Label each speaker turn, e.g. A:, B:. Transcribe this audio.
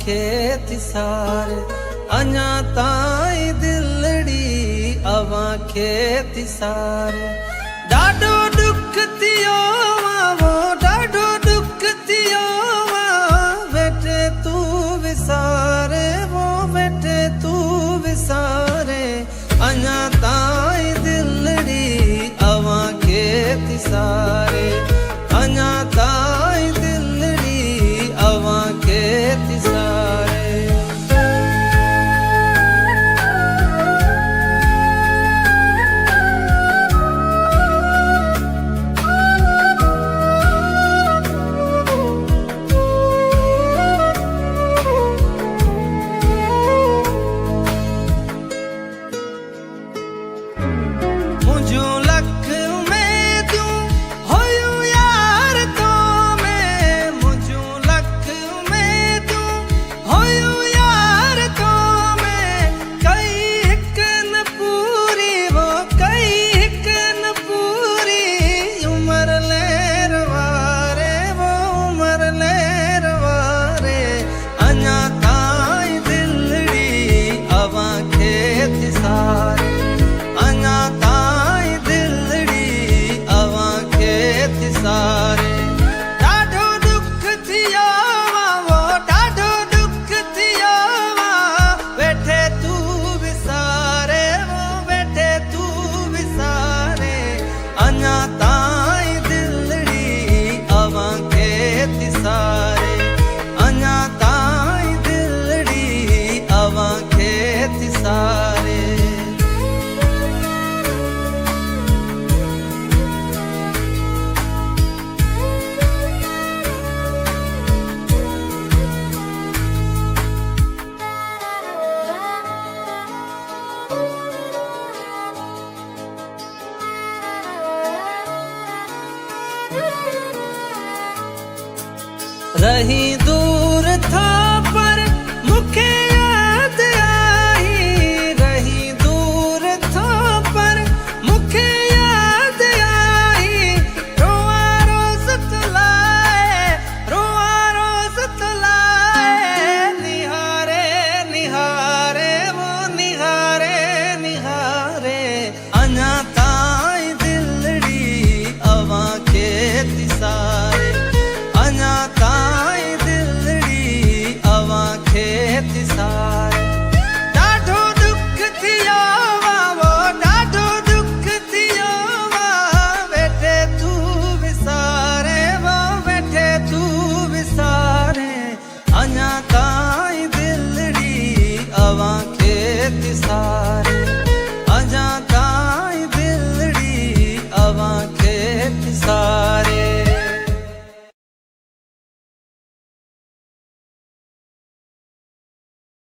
A: खे सारे अञा ताईं दिलड़ी अवां खे सारे ॾाढो दुख थियो वो ॾाढो दुख थियो वेठे तू विसारे वो वेठे तू विसारे अञा ताईं दिलड़ी अवां खे सारे अञा ताईं दिलड़ी अवां खे सारे मुझो लख में तू होयो यार तो मैं मुझो लख में तू होयो यार तो मैं कई हिक न पूरी वो कई हिक न पूरी उम्र लेर वारे वो उम्र लेर वारे अञा ताईं दिलड़ी अवां खे सारे अञा ताईं दिलड़ी अवां खे सारे ॾाढो दुख थियो वो ॾाढो दुख थियो वेठे तू विसारे वो वेठे तू विसारे अञा ताईं दिलड़ी अवां खे सारे अञा ताईं दिलड़ी अवां खे सारे रही दूर